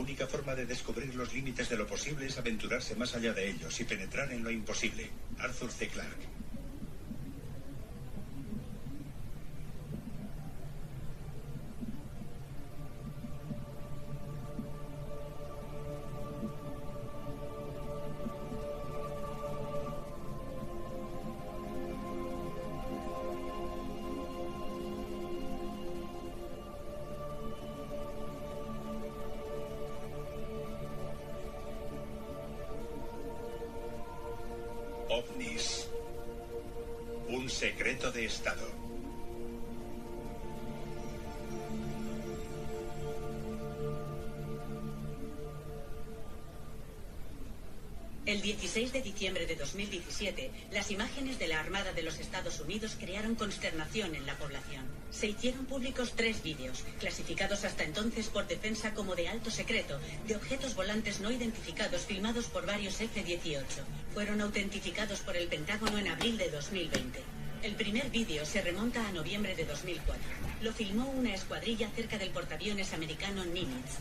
única forma de descubrir los límites de lo posible es aventurarse más allá de ellos y penetrar en lo imposible. Arthur C. Clarke. OVNIS. Un secreto de Estado. El 16 de diciembre de 2017, las imágenes de la Armada de los Estados Unidos crearon consternación en la población. Se hicieron públicos 3 vídeos, clasificados hasta entonces por defensa como de alto secreto, de objetos volantes no identificados filmados por varios F-18. Fueron autentificados por el Pentágono en abril de 2020. El primer vídeo se remonta a noviembre de 2004. Lo filmó una escuadrilla cerca del portaaviones americano Nimitz.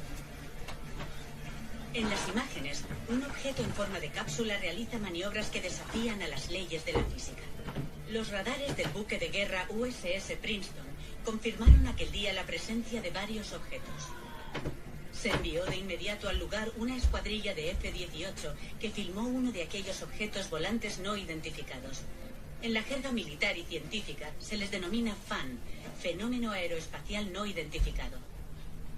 En las imágenes, un objeto en forma de cápsula realiza maniobras que desafían a las leyes de la física. Los radares del buque de guerra USS Princeton confirmaron aquel día la presencia de varios objetos. Se envió de inmediato al lugar una escuadrilla de F-18 que filmó uno de aquellos objetos volantes no identificados. En la jerga militar y científica se les denomina FAN, fenómeno aeroespacial no identificado.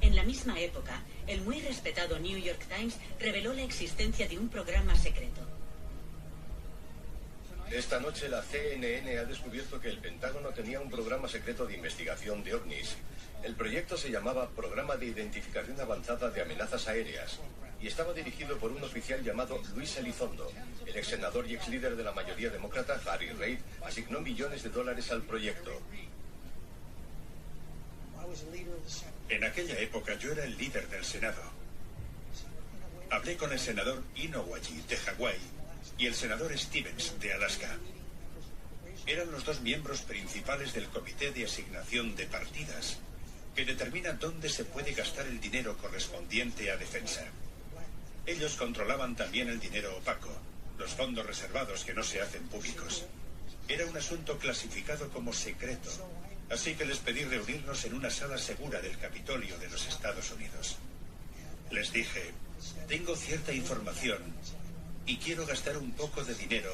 En la misma época, el muy respetado New York Times reveló la existencia de un programa secreto. Esta noche la CNN ha descubierto que el Pentágono tenía un programa secreto de investigación de ovnis. El proyecto se llamaba Programa de Identificación Avanzada de Amenazas Aéreas y estaba dirigido por un oficial llamado Luis Elizondo. El ex senador y ex líder de la mayoría demócrata, Harry Reid, asignó millones de dólares al proyecto. En aquella época yo era el líder del Senado. Hablé con el senador Inouye de Hawái y el senador Stevens de Alaska. Eran los 2 miembros principales del Comité de Asignación de Partidas, que determina dónde se puede gastar el dinero correspondiente a defensa. Ellos controlaban también el dinero opaco, los fondos reservados que no se hacen públicos. Era un asunto clasificado como secreto, así que les pedí reunirnos en una sala segura del Capitolio de los Estados Unidos. Les dije, tengo cierta información y quiero gastar un poco de dinero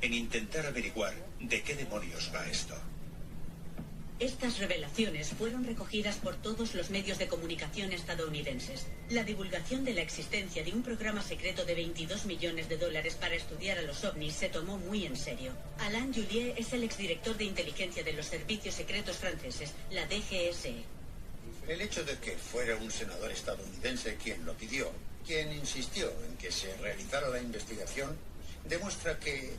en intentar averiguar de qué demonios va esto. Estas revelaciones fueron recogidas por todos los medios de comunicación estadounidenses. La divulgación de la existencia de un programa secreto de 22 millones de dólares para estudiar a los ovnis se tomó muy en serio. Alain Julier es el exdirector de inteligencia de los servicios secretos franceses, la DGSE. El hecho de que fuera un senador estadounidense quien lo pidió, quien insistió en que se realizara la investigación, demuestra que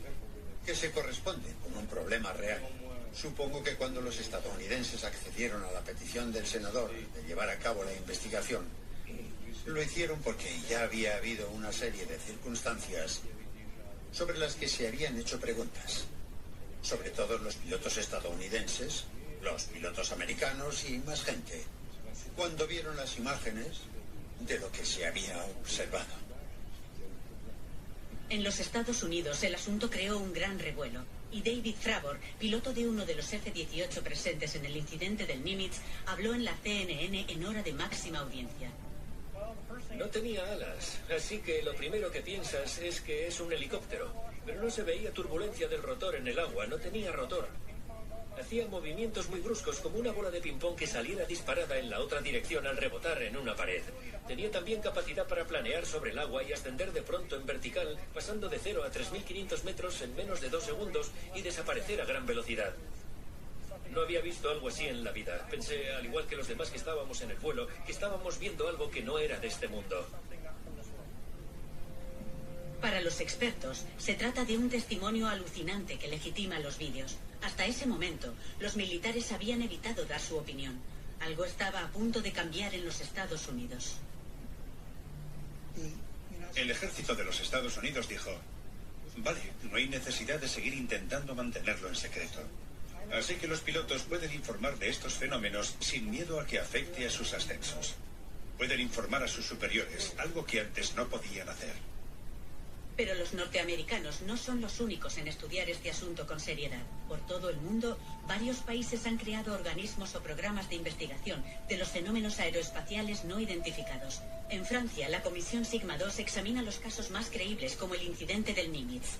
se corresponde con un problema real. Supongo que cuando los estadounidenses accedieron a la petición del senador de llevar a cabo la investigación, lo hicieron porque ya había habido una serie de circunstancias sobre las que se habían hecho preguntas. Sobre todo los pilotos estadounidenses, los pilotos americanos y más gente, cuando vieron las imágenes de lo que se había observado. En los Estados Unidos el asunto creó un gran revuelo. Y David Fravor, piloto de uno de los F-18 presentes en el incidente del Nimitz, habló en la CNN en hora de máxima audiencia. No tenía alas, así que lo primero que piensas es que es un helicóptero. Pero no se veía turbulencia del rotor en el agua, no tenía rotor. Hacía movimientos muy bruscos, como una bola de ping-pong que saliera disparada en la otra dirección al rebotar en una pared. Tenía también capacidad para planear sobre el agua y ascender de pronto en vertical, pasando de 0 a 3.500 metros en menos de 2 segundos y desaparecer a gran velocidad. No había visto algo así en la vida. Pensé, al igual que los demás que estábamos en el vuelo, que estábamos viendo algo que no era de este mundo. Para los expertos, se trata de un testimonio alucinante que legitima los vídeos. Hasta ese momento, los militares habían evitado dar su opinión. Algo estaba a punto de cambiar en los Estados Unidos. El ejército de los Estados Unidos dijo, vale, no hay necesidad de seguir intentando mantenerlo en secreto. Así que los pilotos pueden informar de estos fenómenos sin miedo a que afecte a sus ascensos. Pueden informar a sus superiores, algo que antes no podían hacer. Pero los norteamericanos no son los únicos en estudiar este asunto con seriedad. Por todo el mundo, varios países han creado organismos o programas de investigación de los fenómenos aeroespaciales no identificados. En Francia, la Comisión Sigma II examina los casos más creíbles, como el incidente del Nimitz.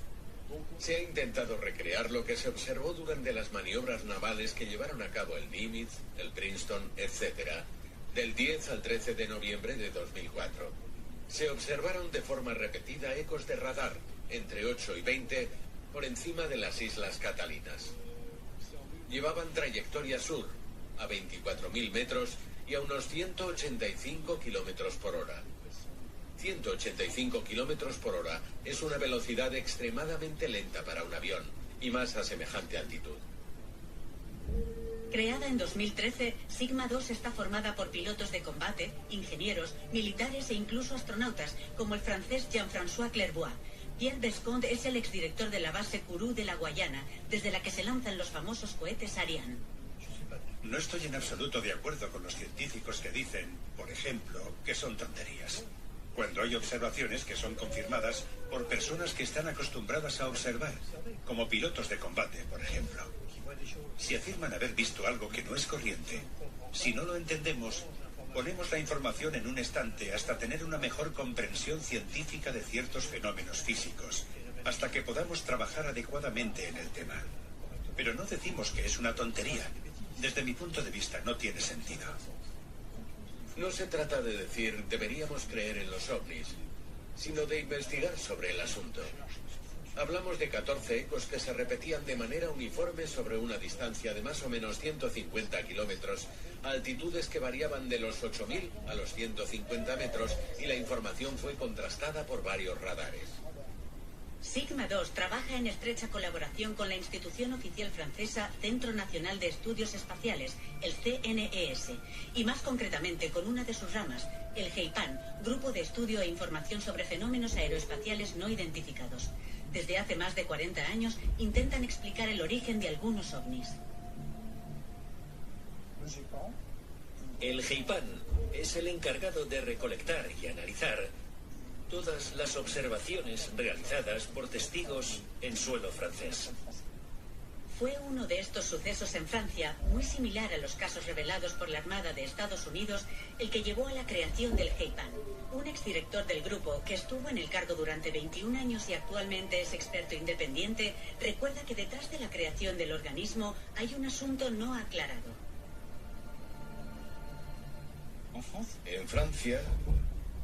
Se ha intentado recrear lo que se observó durante las maniobras navales que llevaron a cabo el Nimitz, el Princeton, etc., del 10 al 13 de noviembre de 2004. Se observaron de forma repetida ecos de radar, entre 8 y 20, por encima de las Islas Catalinas. Llevaban trayectoria sur, a 24.000 metros y a unos 185 kilómetros por hora. 185 kilómetros por hora es una velocidad extremadamente lenta para un avión, y más a semejante altitud. Creada en 2013, Sigma II está formada por pilotos de combate, ingenieros, militares e incluso astronautas, como el francés Jean-François Clairvoy. Pierre Besconde es el exdirector de la base Kourou de la Guayana, desde la que se lanzan los famosos cohetes Ariane. No estoy en absoluto de acuerdo con los científicos que dicen, por ejemplo, que son tonterías, cuando hay observaciones que son confirmadas por personas que están acostumbradas a observar, como pilotos de combate, por ejemplo. Si afirman haber visto algo que no es corriente, si no lo entendemos, ponemos la información en un estante hasta tener una mejor comprensión científica de ciertos fenómenos físicos, hasta que podamos trabajar adecuadamente en el tema. Pero no decimos que es una tontería. Desde mi punto de vista no tiene sentido. No se trata de decir deberíamos creer en los ovnis, sino de investigar sobre el asunto. Hablamos de 14 ecos que se repetían de manera uniforme sobre una distancia de más o menos 150 kilómetros, a altitudes que variaban de los 8.000 a los 150 metros, y la información fue contrastada por varios radares. Sigma II trabaja en estrecha colaboración con la institución oficial francesa Centro Nacional de Estudios Espaciales, el CNES, y más concretamente con una de sus ramas, el GEIPAN, Grupo de Estudio e Información sobre Fenómenos Aeroespaciales No Identificados. Desde hace más de 40 años intentan explicar el origen de algunos ovnis. El GEIPAN es el encargado de recolectar y analizar todas las observaciones realizadas por testigos en suelo francés. Fue uno de estos sucesos en Francia, muy similar a los casos revelados por la Armada de Estados Unidos, el que llevó a la creación del GEIPAN. Un exdirector del grupo, que estuvo en el cargo durante 21 años y actualmente es experto independiente, recuerda que detrás de la creación del organismo hay un asunto no aclarado. En Francia,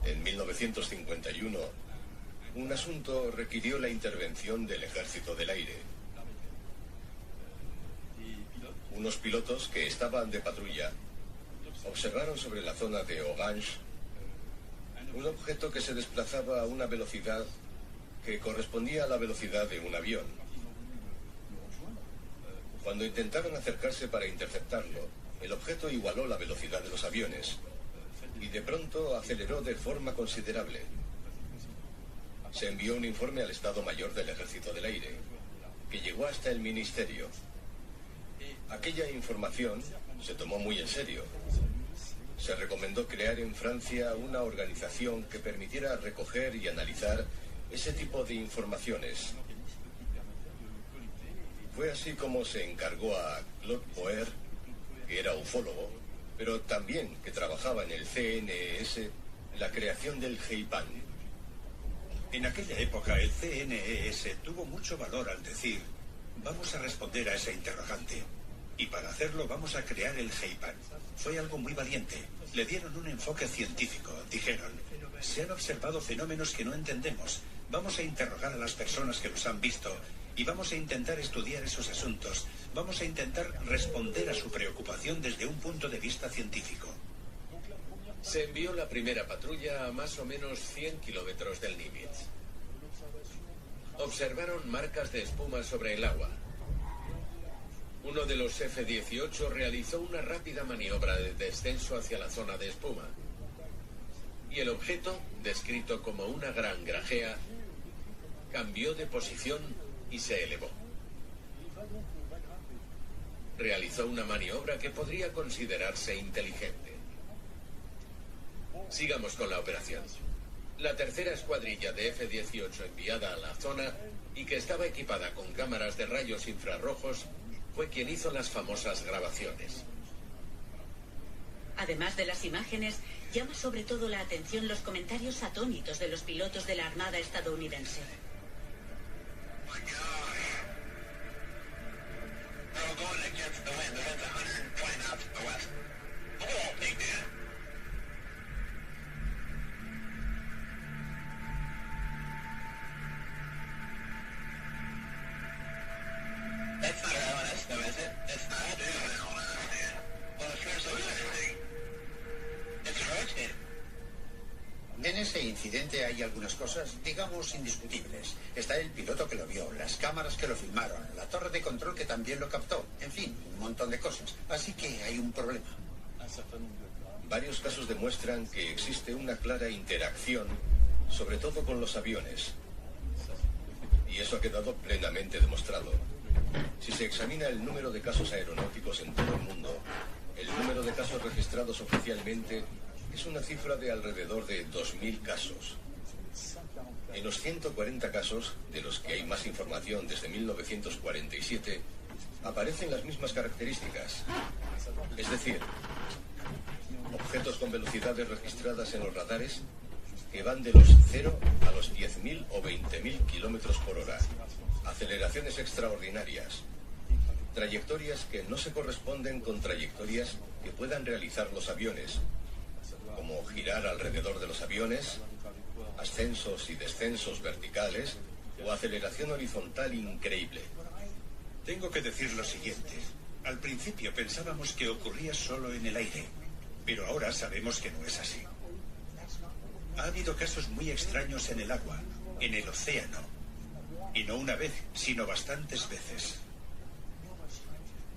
en 1951, un asunto requirió la intervención del Ejército del Aire. Unos pilotos que estaban de patrulla observaron sobre la zona de Orange un objeto que se desplazaba a una velocidad que correspondía a la velocidad de un avión. Cuando intentaron acercarse para interceptarlo, el objeto igualó la velocidad de los aviones y de pronto aceleró de forma considerable. Se envió un informe al Estado Mayor del Ejército del Aire, que llegó hasta el Ministerio. Aquella información se tomó muy en serio. Se recomendó crear en Francia una organización que permitiera recoger y analizar ese tipo de informaciones. Fue así como se encargó a Claude Poer, que era ufólogo, pero también que trabajaba en el CNES, la creación del GEIPAN. En aquella época el CNES tuvo mucho valor al decir, vamos a responder a ese interrogante. Y para hacerlo vamos a crear el GEIPAN. Fue algo muy valiente. Le dieron un enfoque científico. Dijeron, se han observado fenómenos que no entendemos. Vamos a interrogar a las personas que los han visto y vamos a intentar estudiar esos asuntos. Vamos a intentar responder a su preocupación desde un punto de vista científico. Se envió la primera patrulla a más o menos 100 kilómetros del Nimitz. Observaron marcas de espuma sobre el agua. Uno de los F-18 realizó una rápida maniobra de descenso hacia la zona de espuma. Y el objeto, descrito como una gran grajea, cambió de posición y se elevó. Realizó una maniobra que podría considerarse inteligente. Sigamos con la operación. La tercera escuadrilla de F-18 enviada a la zona y que estaba equipada con cámaras de rayos infrarrojos fue quien hizo las famosas grabaciones. Además de las imágenes, llama sobre todo la atención los comentarios atónitos de los pilotos de la Armada estadounidense. En ese incidente hay algunas cosas, digamos, indiscutibles. Está el piloto que lo vio, las cámaras que lo filmaron, la torre de control que también lo captó. En fin, un montón de cosas. Así que hay un problema. Varios casos demuestran que existe una clara interacción, sobre todo con los aviones. Y eso ha quedado plenamente demostrado. Si se examina el número de casos aeronáuticos en todo el mundo, el número de casos registrados oficialmente es una cifra de alrededor de 2.000 casos. En los 140 casos, de los que hay más información desde 1947, aparecen las mismas características. Es decir, objetos con velocidades registradas en los radares que van de los 0 a los 10.000 o 20.000 kilómetros por hora. Aceleraciones extraordinarias. Trayectorias que no se corresponden con trayectorias que puedan realizar los aviones, como girar alrededor de los aviones, ascensos y descensos verticales o aceleración horizontal increíble. Tengo que decir lo siguiente. Al principio pensábamos que ocurría solo en el aire, pero ahora sabemos que no es así. Ha habido casos muy extraños en el agua, en el océano, y no una vez, sino bastantes veces.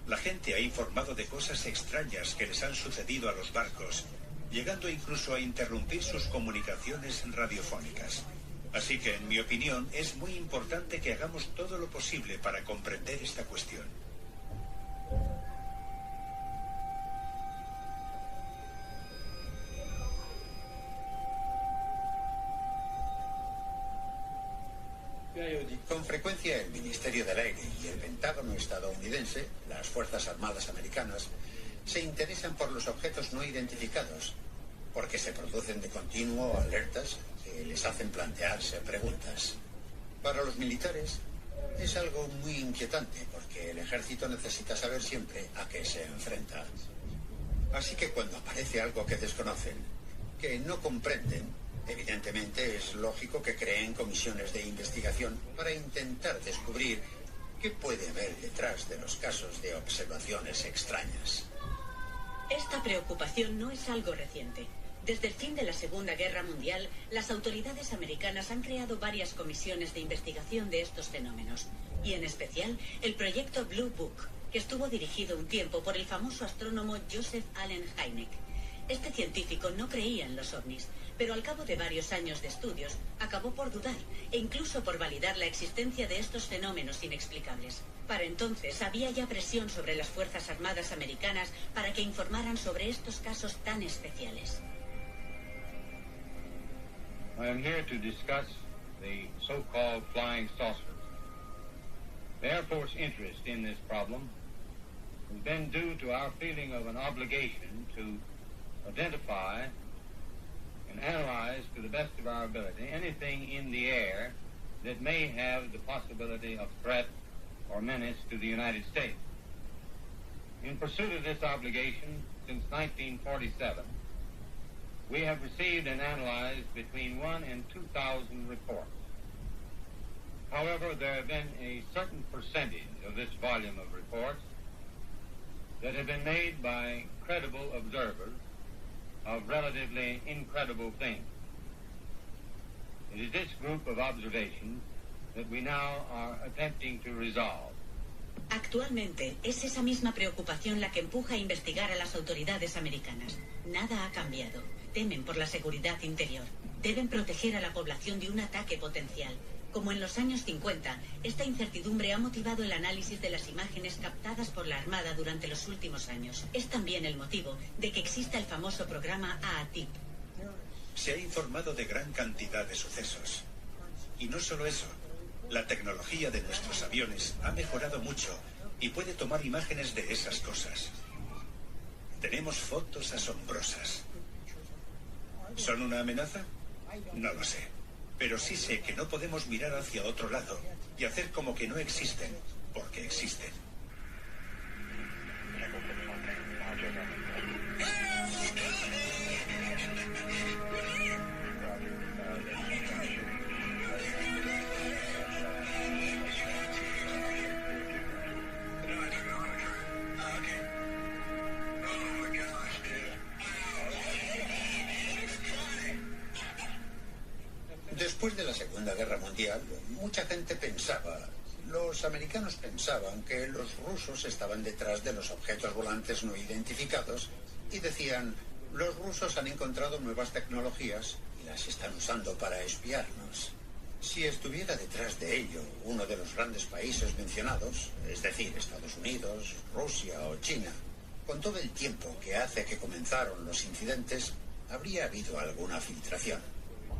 La gente ha informado de cosas extrañas que les han sucedido a los barcos, llegando incluso a interrumpir sus comunicaciones radiofónicas. Así que, en mi opinión, es muy importante que hagamos todo lo posible para comprender esta cuestión. Con frecuencia el Ministerio del Aire y el Pentágono estadounidense, las Fuerzas Armadas americanas, se interesan por los objetos no identificados, porque se producen de continuo alertas que les hacen plantearse preguntas. Para los militares es algo muy inquietante, porque el ejército necesita saber siempre a qué se enfrenta. Así que cuando aparece algo que desconocen, que no comprenden, evidentemente es lógico que creen comisiones de investigación para intentar descubrir qué puede haber detrás de los casos de observaciones extrañas. Esta preocupación no es algo reciente. Desde el fin de la Segunda Guerra Mundial, las autoridades americanas han creado varias comisiones de investigación de estos fenómenos, y en especial el proyecto Blue Book, que estuvo dirigido un tiempo por el famoso astrónomo Joseph Allen Hynek. Este científico no creía en los ovnis, pero al cabo de varios años de estudios acabó por dudar e incluso por validar la existencia de estos fenómenos inexplicables. Para entonces había ya presión sobre las Fuerzas Armadas americanas para que informaran sobre estos casos tan especiales. I am here to discuss the so-called flying saucers. The Air Force interest in this problem has been due to our feeling of an obligation to identify and analyze to the best of our ability anything in the air that may have the possibility of threat or menace to the United States. In pursuit of this obligation, since 1947, we have received and analyzed between 1,000 and 2,000 reports. However, there have been a certain percentage of this volume of reports that have been made by credible observers of relatively incredible things. It is this group of observations that we now are attempting to resolve. Actualmente es esa misma preocupación la que empuja a investigar a las autoridades americanas. Nada ha cambiado. Temen por la seguridad interior. Deben proteger a la población de un ataque potencial. Como en los años 50, esta incertidumbre ha motivado el análisis de las imágenes captadas por la Armada durante los últimos años. Es también el motivo de que exista el famoso programa AATIP, Se ha informado de gran cantidad de sucesos. Y no solo eso, la tecnología de nuestros aviones ha mejorado mucho y puede tomar imágenes de esas cosas. Tenemos fotos asombrosas. ¿Son una amenaza? No lo sé. Pero sí sé que no podemos mirar hacia otro lado y hacer como que no existen, porque existen. Después de la Segunda Guerra Mundial, mucha gente pensaba, los americanos pensaban que los rusos estaban detrás de los objetos volantes no identificados y decían, los rusos han encontrado nuevas tecnologías y las están usando para espiarnos. Si estuviera detrás de ello uno de los grandes países mencionados, es decir, Estados Unidos, Rusia o China, con todo el tiempo que hace que comenzaron los incidentes, habría habido alguna filtración.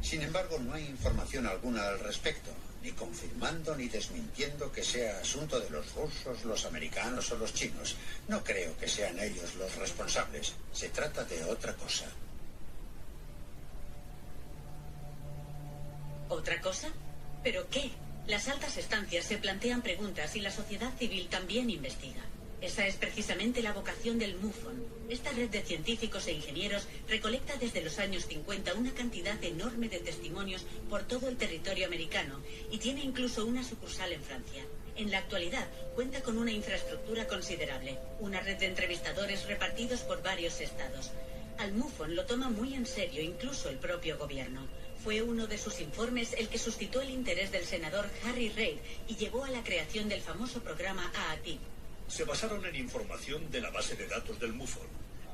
Sin embargo, no hay información alguna al respecto, ni confirmando ni desmintiendo que sea asunto de los rusos, los americanos o los chinos. No creo que sean ellos los responsables. Se trata de otra cosa. ¿Otra cosa? ¿Pero qué? Las altas estancias se plantean preguntas y la sociedad civil también investiga. Esa es precisamente la vocación del MUFON. Esta red de científicos e ingenieros recolecta desde los años 50 una cantidad enorme de testimonios por todo el territorio americano y tiene incluso una sucursal en Francia. En la actualidad cuenta con una infraestructura considerable, una red de entrevistadores repartidos por varios estados. Al MUFON lo toma muy en serio incluso el propio gobierno. Fue uno de sus informes el que suscitó el interés del senador Harry Reid y llevó a la creación del famoso programa AATIP. Se basaron en información de la base de datos del MUFON.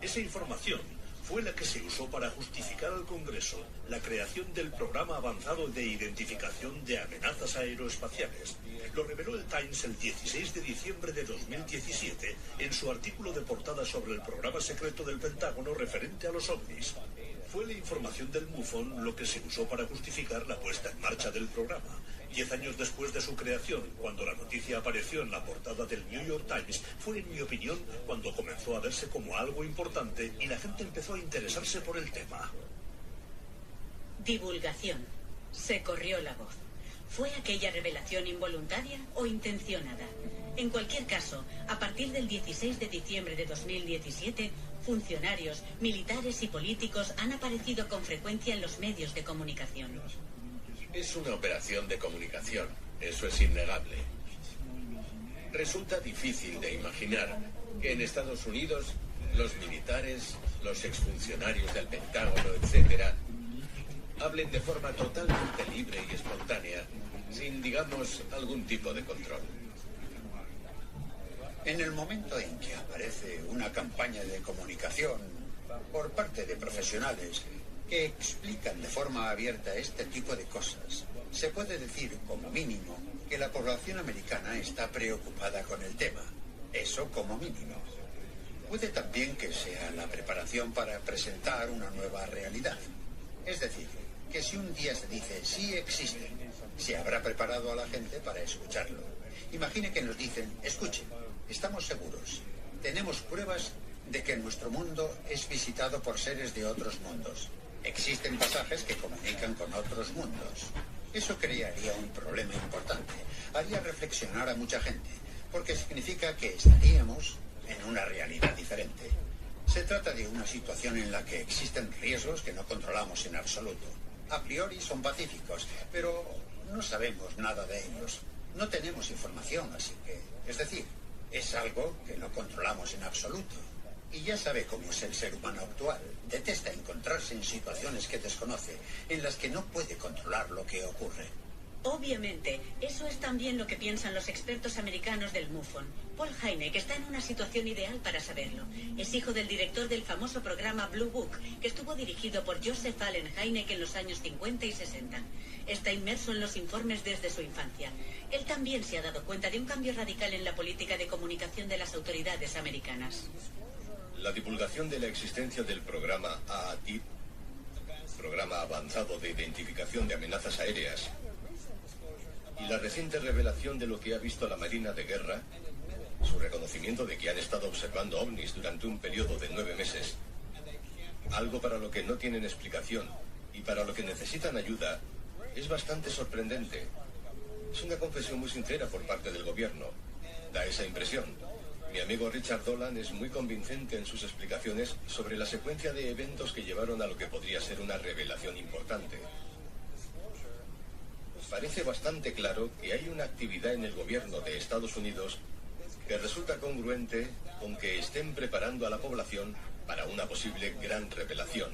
Esa información fue la que se usó para justificar al Congreso la creación del Programa Avanzado de Identificación de Amenazas Aeroespaciales. Lo reveló el Times el 16 de diciembre de 2017 en su artículo de portada sobre el programa secreto del Pentágono referente a los ovnis. Fue la información del MUFON lo que se usó para justificar la puesta en marcha del programa. 10 años después de su creación, cuando la noticia apareció en la portada del New York Times, fue, en mi opinión, cuando comenzó a verse como algo importante y la gente empezó a interesarse por el tema. Divulgación. Se corrió la voz. ¿Fue aquella revelación involuntaria o intencionada? En cualquier caso, a partir del 16 de diciembre de 2017, funcionarios, militares y políticos han aparecido con frecuencia en los medios de comunicación. Es una operación de comunicación, eso es innegable. Resulta difícil de imaginar que en Estados Unidos los militares, los exfuncionarios del Pentágono, etc., hablen de forma totalmente libre y espontánea, sin, digamos, algún tipo de control. En el momento en que aparece una campaña de comunicación por parte de profesionales que explican de forma abierta este tipo de cosas, se puede decir, como mínimo, que la población americana está preocupada con el tema. Eso como mínimo. Puede también que sea la preparación para presentar una nueva realidad. Es decir, que si un día se dice sí existen, se habrá preparado a la gente para escucharlo. Imagine que nos dicen, escuchen, estamos seguros, tenemos pruebas de que nuestro mundo es visitado por seres de otros mundos. Existen pasajes que comunican con otros mundos. Eso crearía un problema importante. Haría reflexionar a mucha gente, porque significa que estaríamos en una realidad diferente. Se trata de una situación en la que existen riesgos que no controlamos en absoluto. A priori son pacíficos, pero no sabemos nada de ellos. No tenemos información, así que... Es decir, es algo que no controlamos en absoluto. Y ya sabe cómo es el ser humano actual. Detesta encontrarse en situaciones que desconoce, en las que no puede controlar lo que ocurre. Obviamente, eso es también lo que piensan los expertos americanos del MUFON. Paul Hynek está en una situación ideal para saberlo. Es hijo del director del famoso programa Blue Book, que estuvo dirigido por Joseph Allen Hynek en los años 50 y 60. Está inmerso en los informes desde su infancia. Él también se ha dado cuenta de un cambio radical en la política de comunicación de las autoridades americanas. La divulgación de la existencia del programa AATIP Programa Avanzado de Identificación de Amenazas Aéreas y la reciente revelación de lo que ha visto la Marina de Guerra, su reconocimiento de que han estado observando ovnis durante un periodo de 9 meses, algo para lo que no tienen explicación y para lo que necesitan ayuda, es bastante sorprendente. Es una confesión muy sincera por parte del gobierno. Da esa impresión. Mi amigo Richard Dolan es muy convincente en sus explicaciones sobre la secuencia de eventos que llevaron a lo que podría ser una revelación importante. Parece bastante claro que hay una actividad en el gobierno de Estados Unidos que resulta congruente con que estén preparando a la población para una posible gran revelación.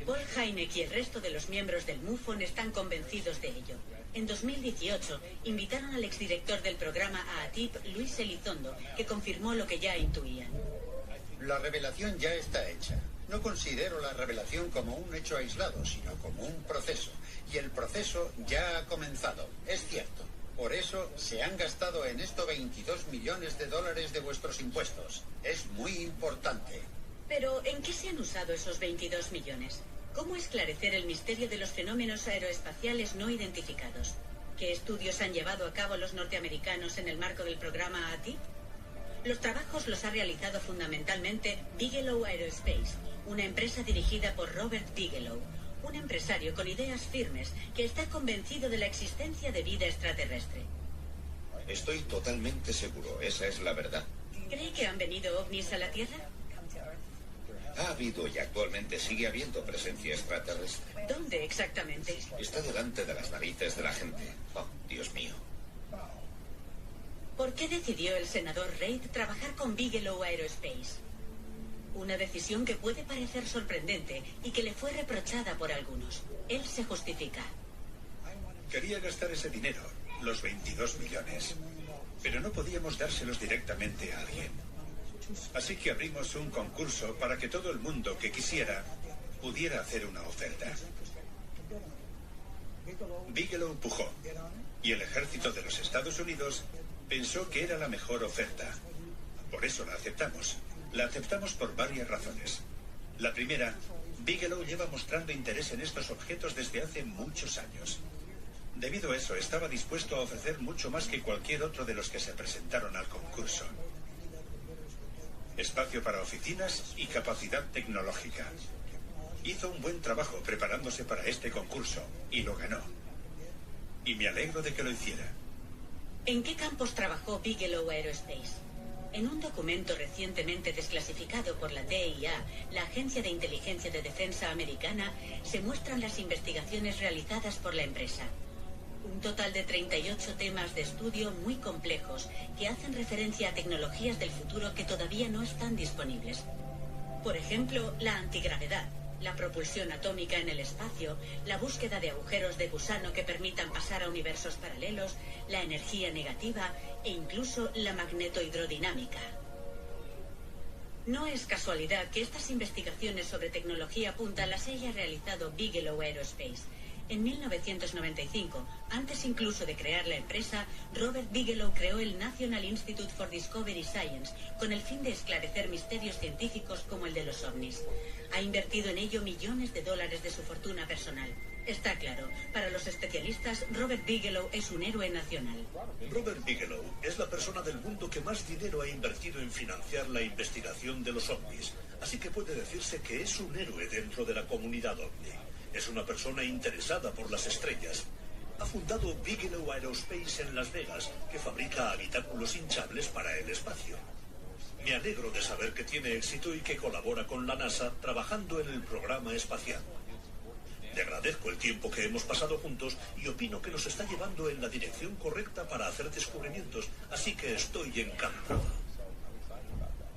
Paul Hynek y el resto de los miembros del MUFON están convencidos de ello. En 2018 invitaron al exdirector del programa AATIP, Luis Elizondo, que confirmó lo que ya intuían. La revelación ya está hecha. No considero la revelación como un hecho aislado, sino como un proceso. Y el proceso ya ha comenzado, es cierto. Por eso se han gastado en esto 22 millones de dólares de vuestros impuestos. Es muy importante. Pero, ¿en qué se han usado esos 22 millones? ¿Cómo esclarecer el misterio de los fenómenos aeroespaciales no identificados? ¿Qué estudios han llevado a cabo los norteamericanos en el marco del programa AATIP? Los trabajos los ha realizado fundamentalmente Bigelow Aerospace, una empresa dirigida por Robert Bigelow, un empresario con ideas firmes que está convencido de la existencia de vida extraterrestre. Estoy totalmente seguro, esa es la verdad. ¿Cree que han venido ovnis a la Tierra? Ha habido y actualmente sigue habiendo presencia extraterrestre. ¿Dónde exactamente? Está delante de las narices de la gente. Oh, Dios mío. ¿Por qué decidió el senador Reid trabajar con Bigelow Aerospace? Una decisión que puede parecer sorprendente y que le fue reprochada por algunos. Él se justifica. Quería gastar ese dinero, los 22 millones, pero no podíamos dárselos directamente a alguien. Así que abrimos un concurso para que todo el mundo que quisiera pudiera hacer una oferta. Bigelow empujó, y el ejército de los Estados Unidos pensó que era la mejor oferta. Por eso la aceptamos. La aceptamos por varias razones. La primera, Bigelow lleva mostrando interés en estos objetos desde hace muchos años. Debido a eso, estaba dispuesto a ofrecer mucho más que cualquier otro de los que se presentaron al concurso. Espacio para oficinas y capacidad tecnológica. Hizo un buen trabajo preparándose para este concurso y lo ganó. Y me alegro de que lo hiciera. ¿En qué campos trabajó Bigelow Aerospace? En un documento recientemente desclasificado por la DIA, la Agencia de Inteligencia de Defensa Americana, se muestran las investigaciones realizadas por la empresa. Un total de 38 temas de estudio muy complejos que hacen referencia a tecnologías del futuro que todavía no están disponibles. Por ejemplo, la antigravedad, la propulsión atómica en el espacio, la búsqueda de agujeros de gusano que permitan pasar a universos paralelos, la energía negativa e incluso la magnetohidrodinámica. No es casualidad que estas investigaciones sobre tecnología punta las haya realizado Bigelow Aerospace. En 1995, antes incluso de crear la empresa, Robert Bigelow creó el National Institute for Discovery Science con el fin de esclarecer misterios científicos como el de los ovnis. Ha invertido en ello millones de dólares de su fortuna personal. Está claro, para los especialistas, Robert Bigelow es un héroe nacional. Robert Bigelow es la persona del mundo que más dinero ha invertido en financiar la investigación de los ovnis, así que puede decirse que es un héroe dentro de la comunidad ovni. Es una persona interesada por las estrellas. Ha fundado Bigelow Aerospace en Las Vegas, que fabrica habitáculos hinchables para el espacio. Me alegro de saber que tiene éxito y que colabora con la NASA trabajando en el programa espacial. Le agradezco el tiempo que hemos pasado juntos y opino que nos está llevando en la dirección correcta para hacer descubrimientos, así que estoy encantado.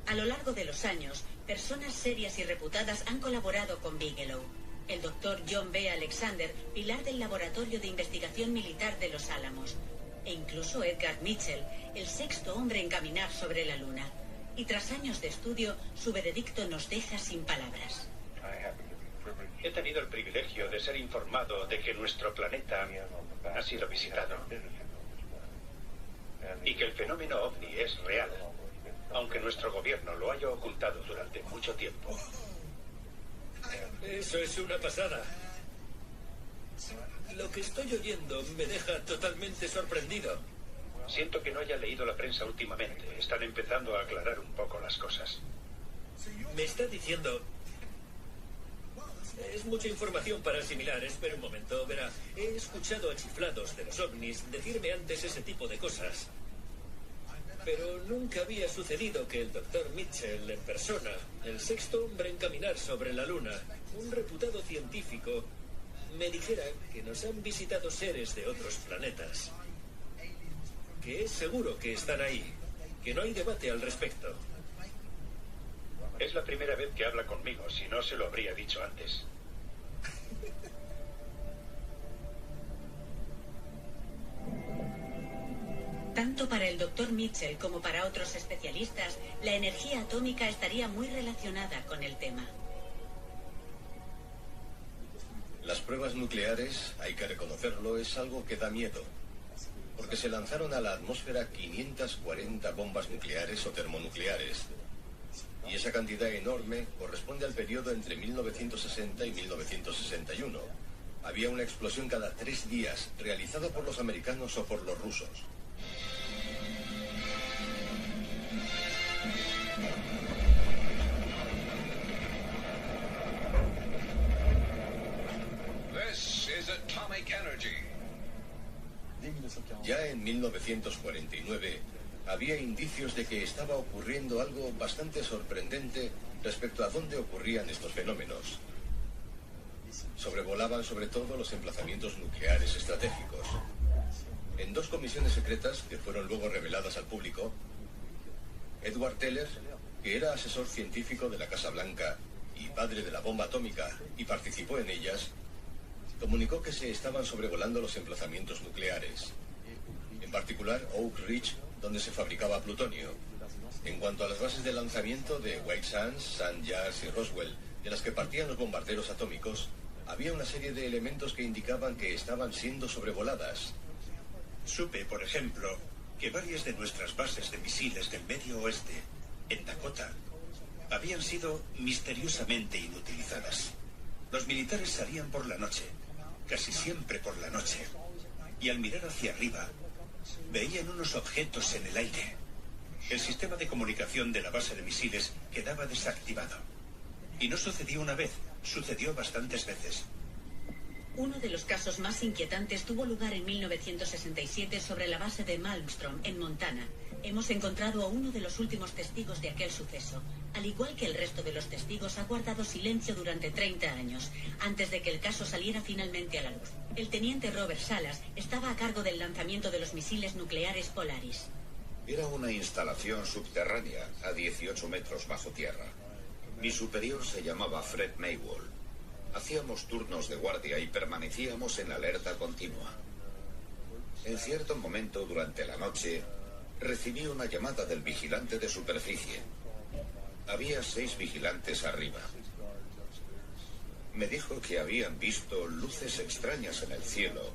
A lo largo de los años, personas serias y reputadas han colaborado con Bigelow. El doctor John B. Alexander, pilar del Laboratorio de Investigación Militar de Los Álamos. E incluso Edgar Mitchell, el sexto hombre en caminar sobre la Luna. Y tras años de estudio, su veredicto nos deja sin palabras. He tenido el privilegio de ser informado de que nuestro planeta ha sido visitado. Y que el fenómeno ovni es real, aunque nuestro gobierno lo haya ocultado durante mucho tiempo. Eso es una pasada. Lo que estoy oyendo me deja totalmente sorprendido. Siento que no haya leído la prensa últimamente. Están empezando a aclarar un poco las cosas. Me está diciendo... Es mucha información para asimilar. Espera un momento, verá. He escuchado a chiflados de los ovnis decirme antes ese tipo de cosas. Pero nunca había sucedido que el Dr. Mitchell en persona, el sexto hombre en caminar sobre la Luna, un reputado científico, me dijera que nos han visitado seres de otros planetas. Que es seguro que están ahí, que no hay debate al respecto. Es la primera vez que habla conmigo, si no se lo habría dicho antes. Tanto para el Dr. Mitchell como para otros especialistas, la energía atómica estaría muy relacionada con el tema. Las pruebas nucleares, hay que reconocerlo, es algo que da miedo. Porque se lanzaron a la atmósfera 540 bombas nucleares o termonucleares. Y esa cantidad enorme corresponde al periodo entre 1960 y 1961. Había una explosión cada 3 días, realizada por los americanos o por los rusos. This is atomic energy. Ya en 1949 había indicios de que estaba ocurriendo algo bastante sorprendente respecto a dónde ocurrían estos fenómenos. Sobrevolaban sobre todo los emplazamientos nucleares estratégicos. En 2 comisiones secretas, que fueron luego reveladas al público, Edward Teller, que era asesor científico de la Casa Blanca y padre de la bomba atómica y participó en ellas, comunicó que se estaban sobrevolando los emplazamientos nucleares. En particular, Oak Ridge, donde se fabricaba plutonio. En cuanto a las bases de lanzamiento de White Sands, St. Jars y Roswell, de las que partían los bombarderos atómicos, había una serie de elementos que indicaban que estaban siendo sobrevoladas. Supe, por ejemplo, que varias de nuestras bases de misiles del Medio Oeste, en Dakota, habían sido misteriosamente inutilizadas. Los militares salían por la noche, casi siempre por la noche, y al mirar hacia arriba, veían unos objetos en el aire. El sistema de comunicación de la base de misiles quedaba desactivado. Y no sucedió una vez, sucedió bastantes veces. Uno de los casos más inquietantes tuvo lugar en 1967 sobre la base de Malmstrom, en Montana. Hemos encontrado a uno de los últimos testigos de aquel suceso. Al igual que el resto de los testigos, ha guardado silencio durante 30 años, antes de que el caso saliera finalmente a la luz. El teniente Robert Salas estaba a cargo del lanzamiento de los misiles nucleares Polaris. Era una instalación subterránea a 18 metros bajo tierra. Mi superior se llamaba Fred Maywall. Hacíamos turnos de guardia y permanecíamos en alerta continua. En cierto momento durante la noche, recibí una llamada del vigilante de superficie. Había 6 vigilantes arriba. Me dijo que habían visto luces extrañas en el cielo,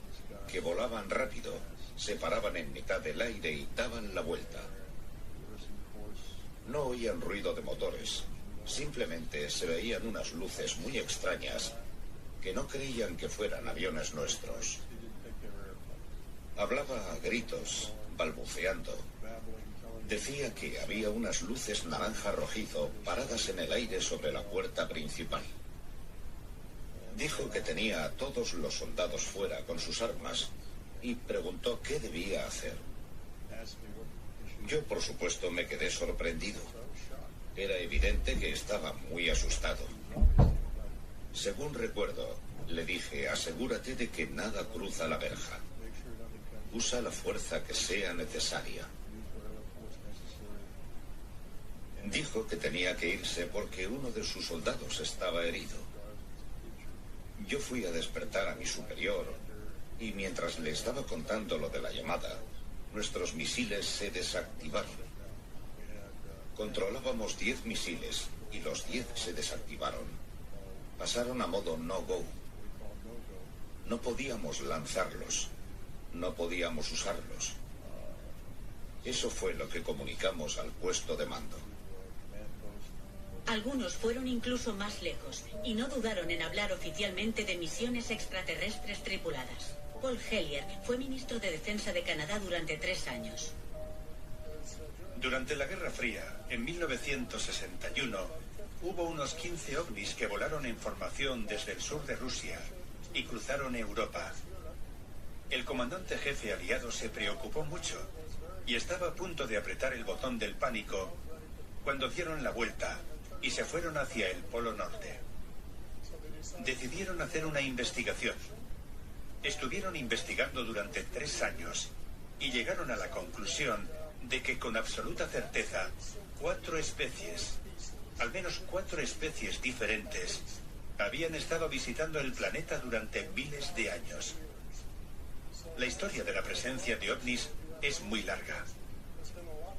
que volaban rápido, se paraban en mitad del aire y daban la vuelta. No oían ruido de motores, simplemente se veían unas luces muy extrañas que no creían que fueran aviones nuestros. Hablaba a gritos, balbuceando. Decía que había unas luces naranja rojizo paradas en el aire sobre la puerta principal. Dijo que tenía a todos los soldados fuera con sus armas y preguntó qué debía hacer. Yo, por supuesto, me quedé sorprendido. Era evidente que estaba muy asustado. Según recuerdo, le dije, asegúrate de que nada cruza la verja. Usa la fuerza que sea necesaria. Dijo que tenía que irse porque uno de sus soldados estaba herido. Yo fui a despertar a mi superior y mientras le estaba contando lo de la llamada, nuestros misiles se desactivaron. Controlábamos 10 misiles y los 10 se desactivaron. Pasaron a modo no-go. No podíamos lanzarlos. No podíamos usarlos. Eso fue lo que comunicamos al puesto de mando. Algunos fueron incluso más lejos y no dudaron en hablar oficialmente de misiones extraterrestres tripuladas. Paul Hellyer fue ministro de Defensa de Canadá durante 3 años. Durante la Guerra Fría, en 1961, hubo unos 15 ovnis que volaron en formación desde el sur de Rusia y cruzaron Europa. El comandante jefe aliado se preocupó mucho y estaba a punto de apretar el botón del pánico cuando dieron la vuelta y se fueron hacia el Polo Norte. Decidieron hacer una investigación. Estuvieron investigando durante 3 años y llegaron a la conclusión de que con absoluta certeza 4 especies, al menos 4 especies diferentes, habían estado visitando el planeta durante miles de años. La historia de la presencia de ovnis es muy larga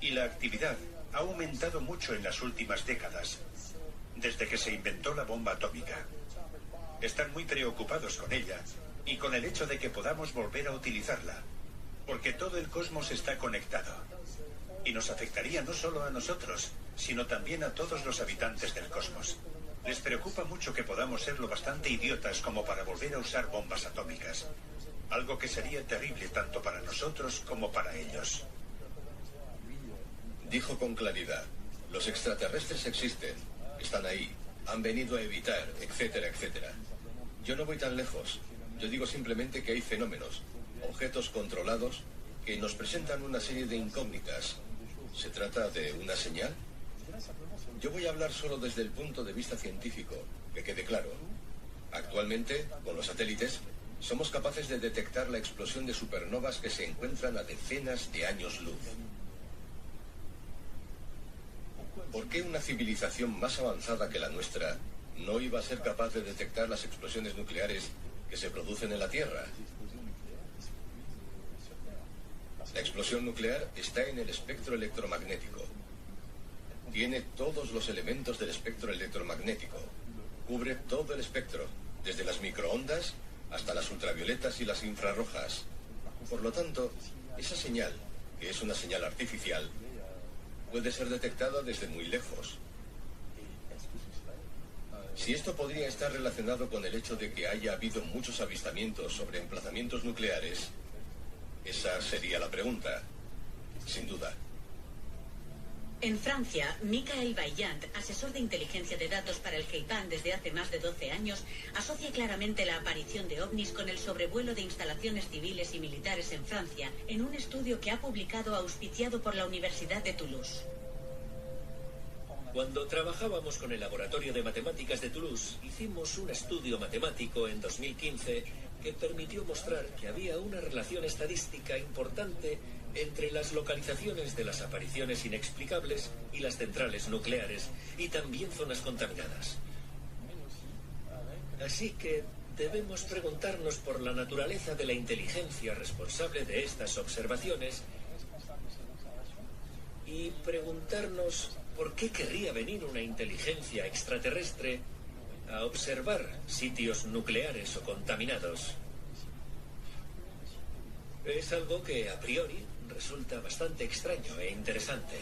y la actividad ha aumentado mucho en las últimas décadas, desde que se inventó la bomba atómica. Están muy preocupados con ella y con el hecho de que podamos volver a utilizarla, porque todo el cosmos está conectado y nos afectaría no solo a nosotros, sino también a todos los habitantes del cosmos. Les preocupa mucho que podamos ser lo bastante idiotas como para volver a usar bombas atómicas, algo que sería terrible tanto para nosotros como para ellos. Dijo con claridad: los extraterrestres existen, están ahí, han venido a evitar, etcétera, etcétera. Yo no voy tan lejos. Yo digo simplemente que hay fenómenos, objetos controlados, que nos presentan una serie de incógnitas. ¿Se trata de una señal? Yo voy a hablar solo desde el punto de vista científico, que quede claro. Actualmente, con los satélites, somos capaces de detectar la explosión de supernovas que se encuentran a decenas de años luz. ¿Por qué una civilización más avanzada que la nuestra no iba a ser capaz de detectar las explosiones nucleares que se producen en la Tierra? La explosión nuclear está en el espectro electromagnético. Tiene todos los elementos del espectro electromagnético. Cubre todo el espectro, desde las microondas hasta las ultravioletas y las infrarrojas. Por lo tanto, esa señal, que es una señal artificial, puede ser detectada desde muy lejos. Si esto podría estar relacionado con el hecho de que haya habido muchos avistamientos sobre emplazamientos nucleares, esa sería la pregunta, sin duda. En Francia, Michael Vaillant, asesor de inteligencia de datos para el GEIPAN desde hace más de 12 años, asocia claramente la aparición de ovnis con el sobrevuelo de instalaciones civiles y militares en Francia, en un estudio que ha publicado auspiciado por la Universidad de Toulouse. Cuando trabajábamos con el Laboratorio de Matemáticas de Toulouse, hicimos un estudio matemático en 2015 que permitió mostrar que había una relación estadística importante entre las localizaciones de las apariciones inexplicables y las centrales nucleares, y también zonas contaminadas. Así que debemos preguntarnos por la naturaleza de la inteligencia responsable de estas observaciones y preguntarnos por qué querría venir una inteligencia extraterrestre a observar sitios nucleares o contaminados. Es algo que a priori resulta bastante extraño e interesante.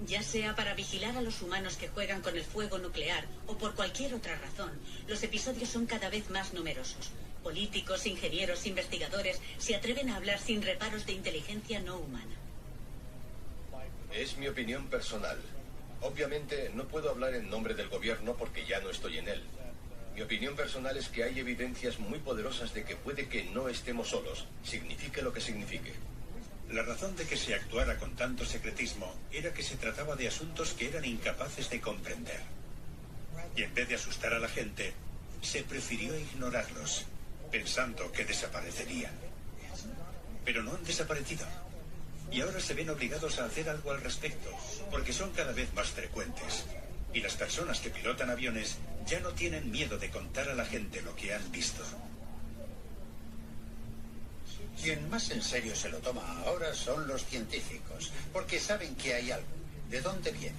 Ya sea para vigilar a los humanos que juegan con el fuego nuclear o por cualquier otra razón, los episodios son cada vez más numerosos. Políticos, ingenieros, investigadores se atreven a hablar sin reparos de inteligencia no humana. Es mi opinión personal. Obviamente no puedo hablar en nombre del gobierno porque ya no estoy en él. Mi opinión personal es que hay evidencias muy poderosas de que puede que no estemos solos, signifique lo que signifique. La razón de que se actuara con tanto secretismo era que se trataba de asuntos que eran incapaces de comprender. Y en vez de asustar a la gente, se prefirió ignorarlos, pensando que desaparecerían. Pero no han desaparecido. Y ahora se ven obligados a hacer algo al respecto, porque son cada vez más frecuentes. Y las personas que pilotan aviones ya no tienen miedo de contar a la gente lo que han visto. Quien más en serio se lo toma ahora son los científicos, porque saben que hay algo. ¿De dónde viene?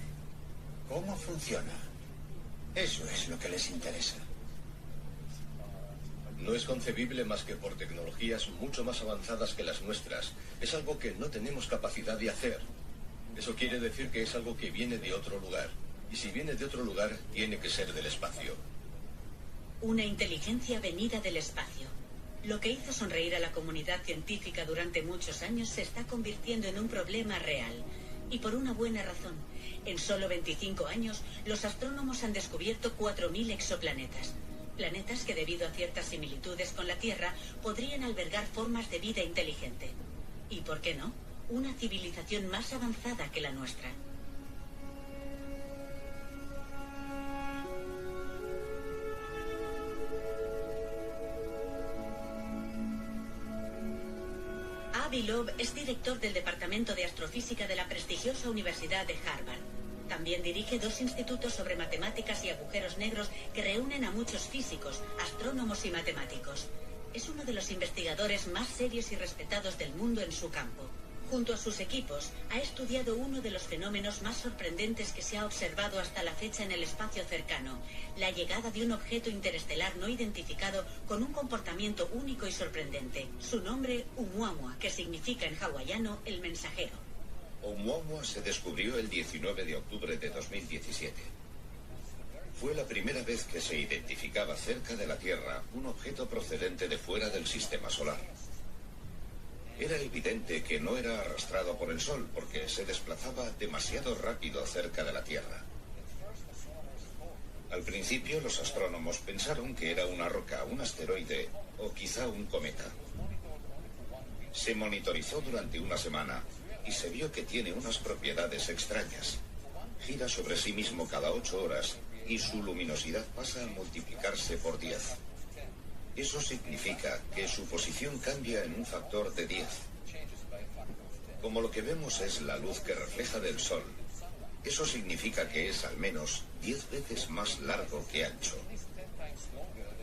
¿Cómo funciona? Eso es lo que les interesa. No es concebible más que por tecnologías mucho más avanzadas que las nuestras. Es algo que no tenemos capacidad de hacer. Eso quiere decir que es algo que viene de otro lugar. Y si viene de otro lugar, tiene que ser del espacio. Una inteligencia venida del espacio. Lo que hizo sonreír a la comunidad científica durante muchos años se está convirtiendo en un problema real. Y por una buena razón. En solo 25 años, los astrónomos han descubierto 4.000 exoplanetas. Planetas que, debido a ciertas similitudes con la Tierra, podrían albergar formas de vida inteligente. Y, ¿por qué no?, una civilización más avanzada que la nuestra. Avi Loeb es director del Departamento de Astrofísica de la prestigiosa Universidad de Harvard. También dirige 2 institutos sobre matemáticas y agujeros negros que reúnen a muchos físicos, astrónomos y matemáticos. Es uno de los investigadores más serios y respetados del mundo en su campo. Junto a sus equipos, ha estudiado uno de los fenómenos más sorprendentes que se ha observado hasta la fecha en el espacio cercano, la llegada de un objeto interestelar no identificado con un comportamiento único y sorprendente. Su nombre, Oumuamua, que significa en hawaiano el mensajero. Oumuamua se descubrió el 19 de octubre de 2017. Fue la primera vez que se identificaba cerca de la Tierra un objeto procedente de fuera del sistema solar. Era evidente que no era arrastrado por el Sol porque se desplazaba demasiado rápido cerca de la Tierra. Al principio los astrónomos pensaron que era una roca, un asteroide o quizá un cometa. Se monitorizó durante una semana y se vio que tiene unas propiedades extrañas. Gira sobre sí mismo cada 8 horas y su luminosidad pasa a multiplicarse por 10. Eso significa que su posición cambia en un factor de 10. Como lo que vemos es la luz que refleja del Sol, eso significa que es al menos 10 veces más largo que ancho.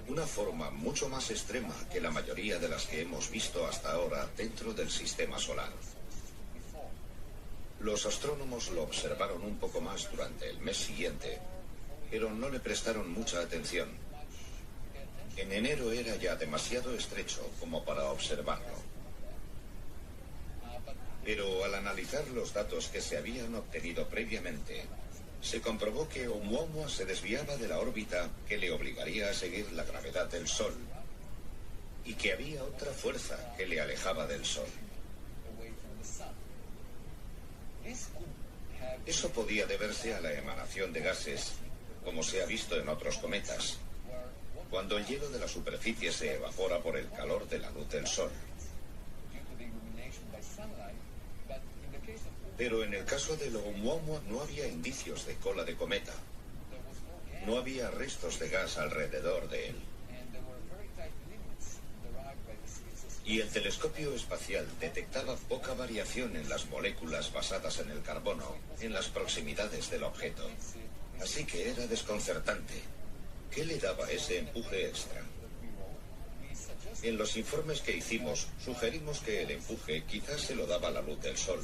Una forma mucho más extrema que la mayoría de las que hemos visto hasta ahora dentro del sistema solar. Los astrónomos lo observaron un poco más durante el mes siguiente, pero no le prestaron mucha atención. En enero era ya demasiado estrecho como para observarlo. Pero al analizar los datos que se habían obtenido previamente, se comprobó que Oumuamua se desviaba de la órbita que le obligaría a seguir la gravedad del Sol, y que había otra fuerza que le alejaba del Sol. Eso podía deberse a la emanación de gases, como se ha visto en otros cometas, cuando el hielo de la superficie se evapora por el calor de la luz del Sol. Pero en el caso de Oumuamua no había indicios de cola de cometa. No había restos de gas alrededor de él. Y el telescopio espacial detectaba poca variación en las moléculas basadas en el carbono en las proximidades del objeto. Así que era desconcertante. ¿Qué le daba ese empuje extra? En los informes que hicimos, sugerimos que el empuje quizás se lo daba la luz del Sol.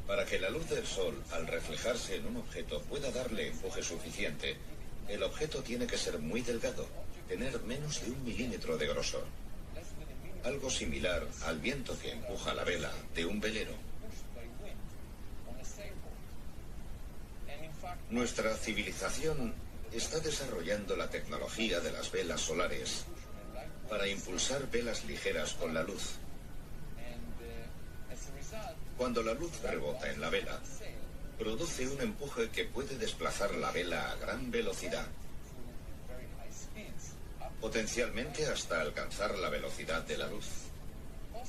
Para que la luz del Sol, al reflejarse en un objeto, pueda darle empuje suficiente, el objeto tiene que ser muy delgado, tener menos de 1 milímetro de grosor. Algo similar al viento que empuja la vela de un velero. Nuestra civilización está desarrollando la tecnología de las velas solares para impulsar velas ligeras con la luz. Cuando la luz rebota en la vela, produce un empuje que puede desplazar la vela a gran velocidad, potencialmente hasta alcanzar la velocidad de la luz.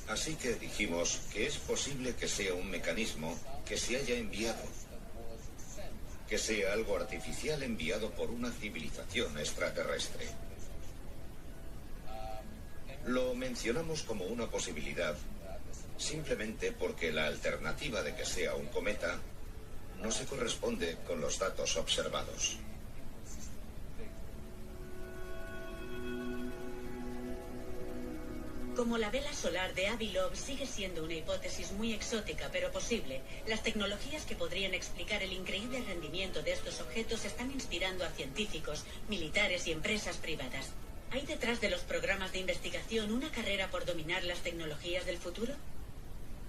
Así que dijimos que es posible que sea un mecanismo que se haya enviado, que sea algo artificial enviado por una civilización extraterrestre. Lo mencionamos como una posibilidad simplemente porque la alternativa de que sea un cometa no se corresponde con los datos observados. Como la vela solar de Avi Loeb sigue siendo una hipótesis muy exótica pero posible, las tecnologías que podrían explicar el increíble rendimiento de estos objetos están inspirando a científicos, militares y empresas privadas. ¿Hay detrás de los programas de investigación una carrera por dominar las tecnologías del futuro?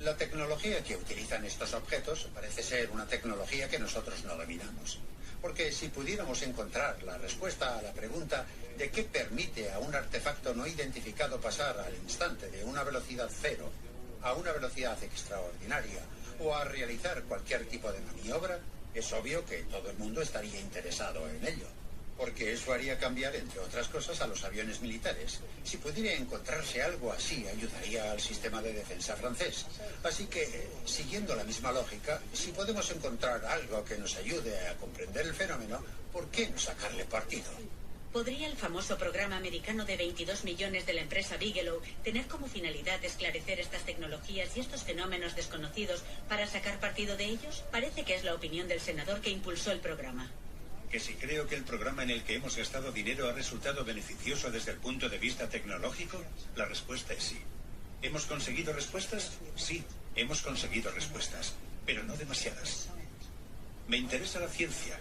La tecnología que utilizan estos objetos parece ser una tecnología que nosotros no dominamos. Porque si pudiéramos encontrar la respuesta a la pregunta de qué permite a un artefacto no identificado pasar al instante de una velocidad cero a una velocidad extraordinaria o a realizar cualquier tipo de maniobra, es obvio que todo el mundo estaría interesado en ello. Porque eso haría cambiar, entre otras cosas, a los aviones militares. Si pudiera encontrarse algo así, ayudaría al sistema de defensa francés. Así que, siguiendo la misma lógica, si podemos encontrar algo que nos ayude a comprender el fenómeno, ¿por qué no sacarle partido? ¿Podría el famoso programa americano de 22 millones de la empresa Bigelow tener como finalidad esclarecer estas tecnologías y estos fenómenos desconocidos para sacar partido de ellos? Parece que es la opinión del senador que impulsó el programa. Que si creo que el programa en el que hemos gastado dinero ha resultado beneficioso desde el punto de vista tecnológico, la respuesta es sí. ¿Hemos conseguido respuestas? Sí, hemos conseguido respuestas, pero no demasiadas. Me interesa la ciencia.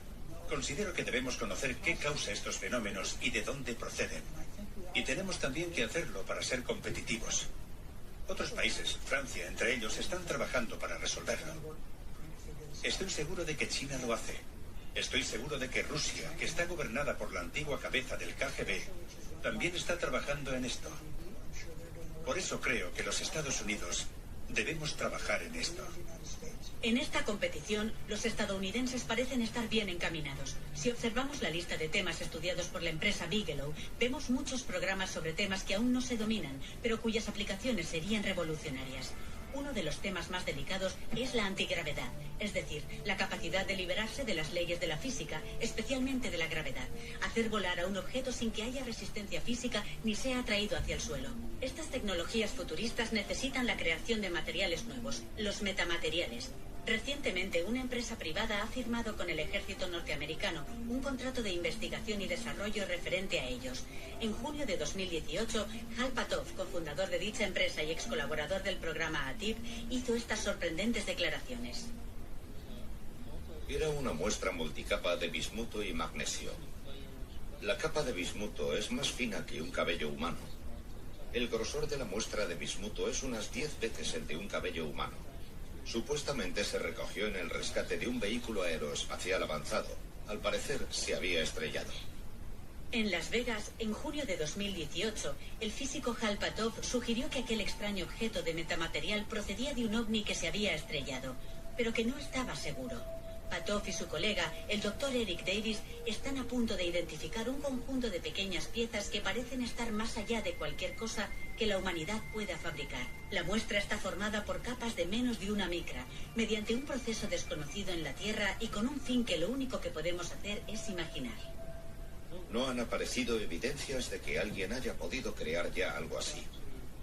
Considero que debemos conocer qué causa estos fenómenos y de dónde proceden. Y tenemos también que hacerlo para ser competitivos. Otros países, Francia entre ellos, están trabajando para resolverlo. Estoy seguro de que China lo hace. Estoy seguro de que Rusia, que está gobernada por la antigua cabeza del KGB, también está trabajando en esto. Por eso creo que los Estados Unidos debemos trabajar en esto. En esta competición, los estadounidenses parecen estar bien encaminados. Si observamos la lista de temas estudiados por la empresa Bigelow, vemos muchos programas sobre temas que aún no se dominan, pero cuyas aplicaciones serían revolucionarias. Uno de los temas más delicados es la antigravedad, es decir, la capacidad de liberarse de las leyes de la física, especialmente de la gravedad, hacer volar a un objeto sin que haya resistencia física ni sea atraído hacia el suelo. Estas tecnologías futuristas necesitan la creación de materiales nuevos, los metamateriales. Recientemente, una empresa privada ha firmado con el ejército norteamericano un contrato de investigación y desarrollo referente a ellos. En junio de 2018, Hal Patov, cofundador de dicha empresa y ex colaborador del programa ATIP, hizo estas sorprendentes declaraciones. Era una muestra multicapa de bismuto y magnesio. La capa de bismuto es más fina que un cabello humano. El grosor de la muestra de bismuto es unas 10 veces el de un cabello humano. Supuestamente se recogió en el rescate de un vehículo aeroespacial avanzado. Al parecer, se había estrellado. En Las Vegas, en junio de 2018, el físico Hal Patov sugirió que aquel extraño objeto de metamaterial procedía de un ovni que se había estrellado, pero que no estaba seguro. Patov y su colega, el doctor Eric Davis, están a punto de identificar un conjunto de pequeñas piezas que parecen estar más allá de cualquier cosa que la humanidad pueda fabricar. La muestra está formada por capas de menos de una micra, mediante un proceso desconocido en la Tierra y con un fin que lo único que podemos hacer es imaginar. No han aparecido evidencias de que alguien haya podido crear ya algo así.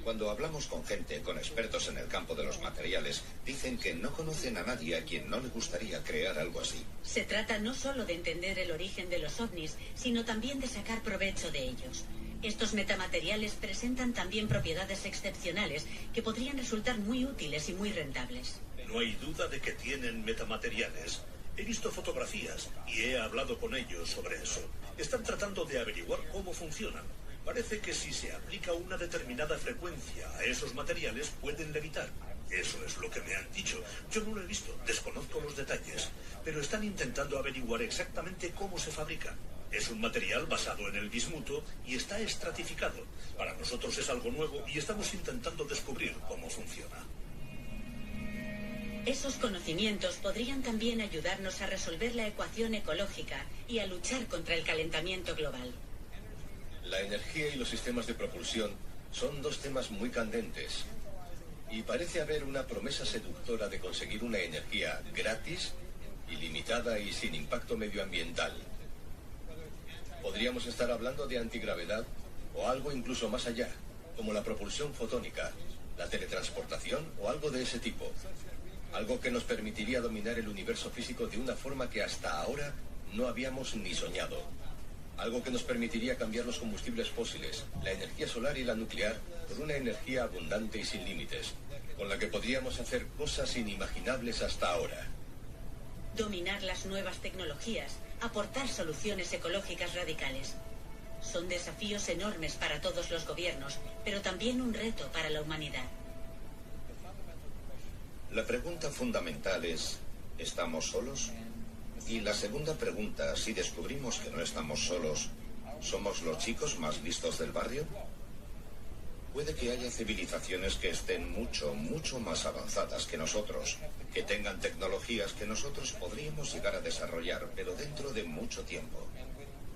Cuando hablamos con gente, con expertos en el campo de los materiales, dicen que no conocen a nadie a quien no le gustaría crear algo así. Se trata no solo de entender el origen de los ovnis, sino también de sacar provecho de ellos. Estos metamateriales presentan también propiedades excepcionales que podrían resultar muy útiles y muy rentables. No hay duda de que tienen metamateriales. He visto fotografías y he hablado con ellos sobre eso. Están tratando de averiguar cómo funcionan. Parece que si se aplica una determinada frecuencia a esos materiales pueden levitar. Eso es lo que me han dicho. Yo no lo he visto, desconozco los detalles, pero están intentando averiguar exactamente cómo se fabrica. Es un material basado en el bismuto y está estratificado. Para nosotros es algo nuevo y estamos intentando descubrir cómo funciona. Esos conocimientos podrían también ayudarnos a resolver la ecuación ecológica y a luchar contra el calentamiento global. La energía y los sistemas de propulsión son dos temas muy candentes. Y parece haber una promesa seductora de conseguir una energía gratis, ilimitada y sin impacto medioambiental. Podríamos estar hablando de antigravedad o algo incluso más allá, como la propulsión fotónica, la teletransportación o algo de ese tipo. Algo que nos permitiría dominar el universo físico de una forma que hasta ahora no habíamos ni soñado. Algo que nos permitiría cambiar los combustibles fósiles, la energía solar y la nuclear, por una energía abundante y sin límites, con la que podríamos hacer cosas inimaginables hasta ahora. Dominar las nuevas tecnologías, aportar soluciones ecológicas radicales. Son desafíos enormes para todos los gobiernos, pero también un reto para la humanidad. La pregunta fundamental es, ¿estamos solos? Y la segunda pregunta, si descubrimos que no estamos solos, ¿somos los chicos más listos del barrio? Puede que haya civilizaciones que estén mucho, mucho más avanzadas que nosotros, que tengan tecnologías que nosotros podríamos llegar a desarrollar, pero dentro de mucho tiempo.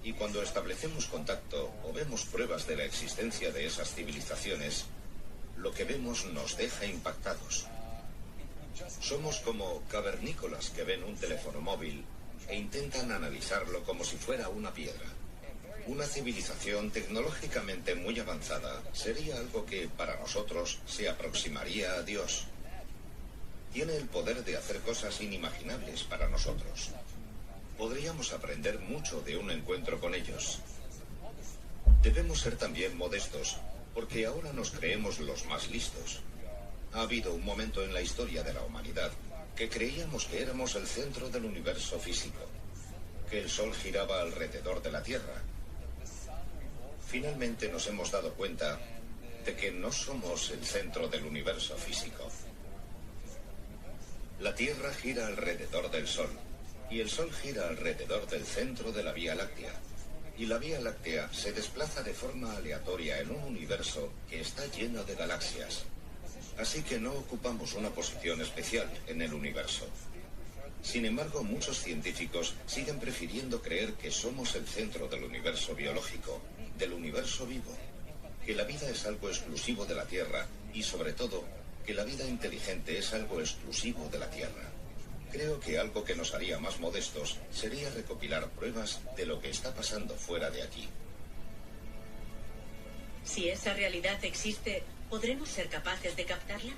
Y cuando establecemos contacto o vemos pruebas de la existencia de esas civilizaciones, lo que vemos nos deja impactados. Somos como cavernícolas que ven un teléfono móvil e intentan analizarlo como si fuera una piedra. Una civilización tecnológicamente muy avanzada sería algo que, para nosotros, se aproximaría a Dios. Tiene el poder de hacer cosas inimaginables para nosotros. Podríamos aprender mucho de un encuentro con ellos. Debemos ser también modestos, porque ahora nos creemos los más listos. Ha habido un momento en la historia de la humanidad que creíamos que éramos el centro del universo físico, que el Sol giraba alrededor de la Tierra. Finalmente nos hemos dado cuenta de que no somos el centro del universo físico. La Tierra gira alrededor del Sol, y el Sol gira alrededor del centro de la Vía Láctea. Y la Vía Láctea se desplaza de forma aleatoria en un universo que está lleno de galaxias. Así que no ocupamos una posición especial en el universo. Sin embargo, muchos científicos siguen prefiriendo creer que somos el centro del universo biológico, del universo vivo, que la vida es algo exclusivo de la Tierra y, sobre todo, que la vida inteligente es algo exclusivo de la Tierra. Creo que algo que nos haría más modestos sería recopilar pruebas de lo que está pasando fuera de aquí. Si esa realidad existe, ¿podremos ser capaces de captarla?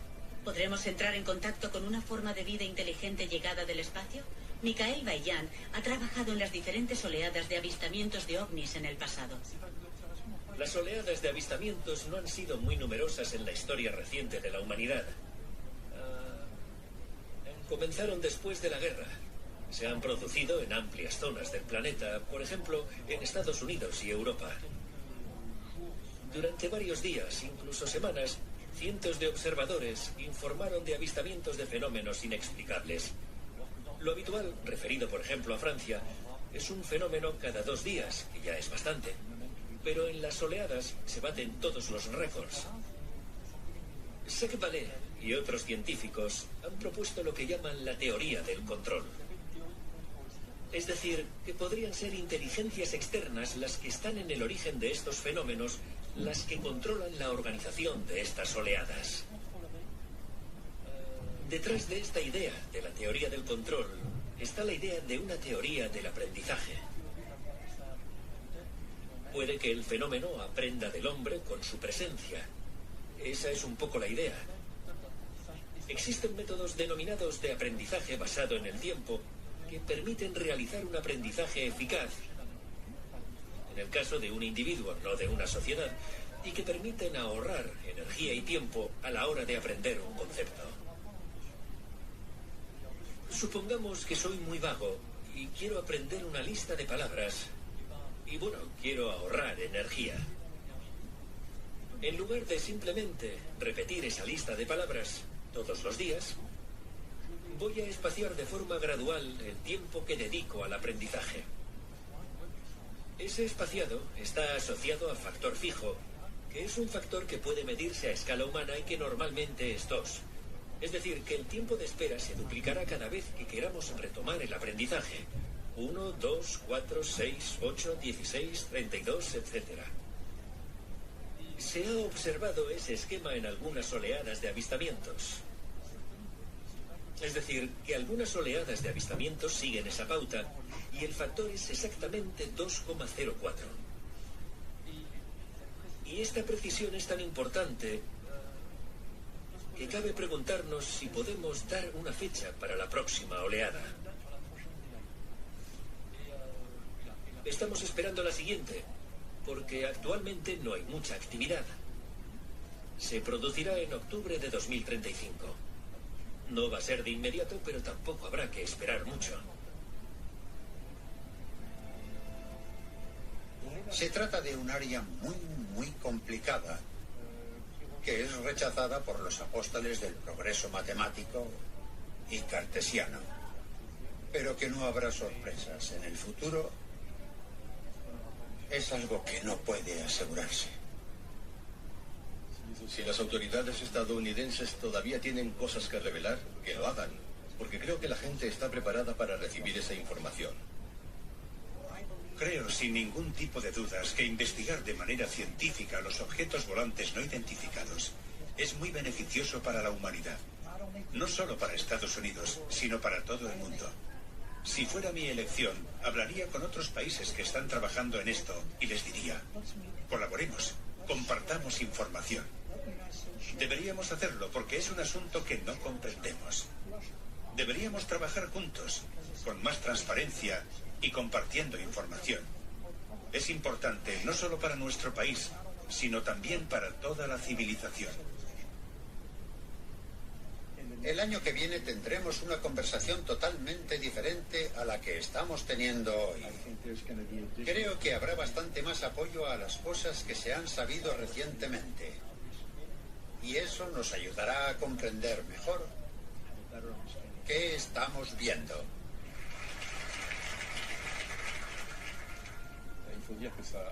¿Podremos entrar en contacto con una forma de vida inteligente llegada del espacio? Mikhail Bayan ha trabajado en las diferentes oleadas de avistamientos de ovnis en el pasado. Las oleadas de avistamientos no han sido muy numerosas en la historia reciente de la humanidad. Comenzaron después de la guerra. Se han producido en amplias zonas del planeta, por ejemplo, en Estados Unidos y Europa. Durante varios días, incluso semanas, cientos de observadores informaron de avistamientos de fenómenos inexplicables. Lo habitual, referido por ejemplo a Francia, es un fenómeno cada 2 días, que ya es bastante. Pero en las oleadas se baten todos los récords. Jacques Vallée y otros científicos han propuesto lo que llaman la teoría del control. Es decir, que podrían ser inteligencias externas las que están en el origen de estos fenómenos, las que controlan la organización de estas oleadas. Detrás de esta idea de la teoría del control está la idea de una teoría del aprendizaje. Puede que el fenómeno aprenda del hombre con su presencia. Esa es un poco la idea. Existen métodos denominados de aprendizaje basado en el tiempo que permiten realizar un aprendizaje eficaz, en el caso de un individuo, no de una sociedad, y que permiten ahorrar energía y tiempo a la hora de aprender un concepto. Supongamos que soy muy vago y quiero aprender una lista de palabras y, bueno, quiero ahorrar energía. En lugar de simplemente repetir esa lista de palabras todos los días, voy a espaciar de forma gradual el tiempo que dedico al aprendizaje. Ese espaciado está asociado a factor fijo, que es un factor que puede medirse a escala humana y que normalmente es 2. Es decir, que el tiempo de espera se duplicará cada vez que queramos retomar el aprendizaje. 1, 2, 4, 6, 8, 16, 32, etc. Se ha observado ese esquema en algunas oleadas de avistamientos. Es decir, que algunas oleadas de avistamientos siguen esa pauta y el factor es exactamente 2,04. Y esta precisión es tan importante que cabe preguntarnos si podemos dar una fecha para la próxima oleada. Estamos esperando la siguiente, porque actualmente no hay mucha actividad. Se producirá en octubre de 2035. No va a ser de inmediato, pero tampoco habrá que esperar mucho. Se trata de un área muy complicada que es rechazada por los apóstoles del progreso matemático y cartesiano. Pero que no habrá sorpresas en el futuro es algo que no puede asegurarse. Si las autoridades estadounidenses todavía tienen cosas que revelar, que lo hagan, porque creo que la gente está preparada para recibir esa información. Creo sin ningún tipo de dudas que investigar de manera científica los objetos volantes no identificados es muy beneficioso para la humanidad. No solo para Estados Unidos, sino para todo el mundo. Si fuera mi elección, hablaría con otros países que están trabajando en esto y les diría, colaboremos, compartamos información. Deberíamos hacerlo porque es un asunto que no comprendemos. Deberíamos trabajar juntos, con más transparencia y compartiendo información. Es importante no solo para nuestro país, sino también para toda la civilización. El año que viene tendremos una conversación totalmente diferente a la que estamos teniendo hoy. Creo que habrá bastante más apoyo a las cosas que se han sabido recientemente. Y eso nos ayudará a comprender mejor qué estamos viendo.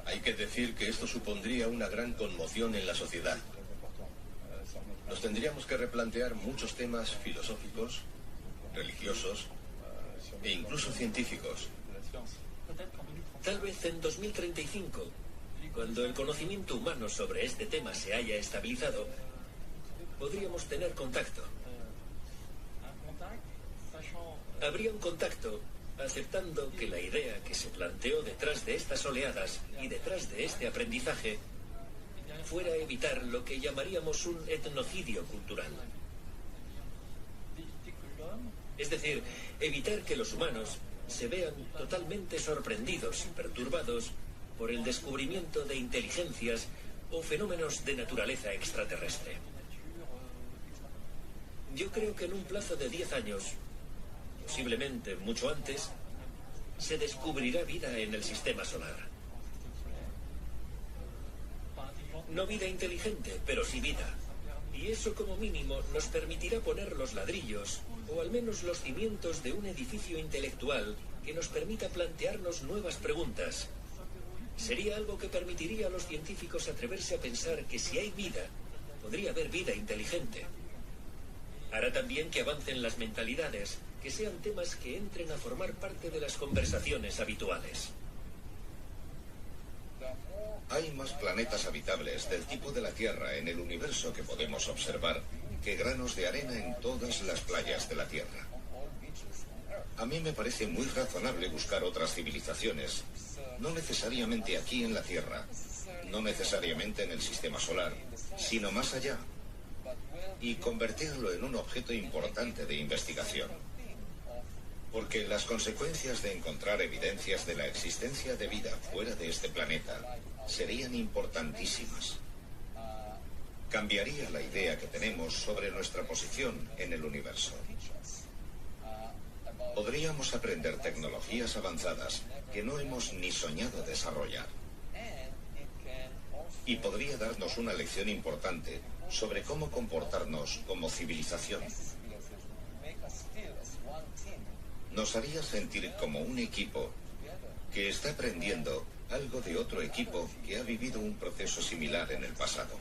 Hay que decir que esto supondría una gran conmoción en la sociedad. Nos tendríamos que replantear muchos temas filosóficos, religiosos e incluso científicos. Tal vez en 2035, cuando el conocimiento humano sobre este tema se haya estabilizado, podríamos tener contacto. Habría un contacto aceptando que la idea que se planteó detrás de estas oleadas y detrás de este aprendizaje fuera evitar lo que llamaríamos un etnocidio cultural. Es decir, evitar que los humanos se vean totalmente sorprendidos y perturbados por el descubrimiento de inteligencias o fenómenos de naturaleza extraterrestre. Yo creo que en un plazo de 10 años, posiblemente mucho antes, se descubrirá vida en el sistema solar. No vida inteligente, pero sí vida. Y eso como mínimo nos permitirá poner los ladrillos, o al menos los cimientos de un edificio intelectual que nos permita plantearnos nuevas preguntas. Sería algo que permitiría a los científicos atreverse a pensar que si hay vida, podría haber vida inteligente. Hará también que avancen las mentalidades, que sean temas que entren a formar parte de las conversaciones habituales. Hay más planetas habitables del tipo de la Tierra en el universo que podemos observar que granos de arena en todas las playas de la Tierra. A mí me parece muy razonable buscar otras civilizaciones, no necesariamente aquí en la Tierra, no necesariamente en el sistema solar, sino más allá, y convertirlo en un objeto importante de investigación. Porque las consecuencias de encontrar evidencias de la existencia de vida fuera de este planeta serían importantísimas. Cambiaría la idea que tenemos sobre nuestra posición en el universo. Podríamos aprender tecnologías avanzadas que no hemos ni soñado desarrollar. Y podría darnos una lección importante sobre cómo comportarnos como civilización. Nos haría sentir como un equipo que está aprendiendo algo de otro equipo que ha vivido un proceso similar en el pasado.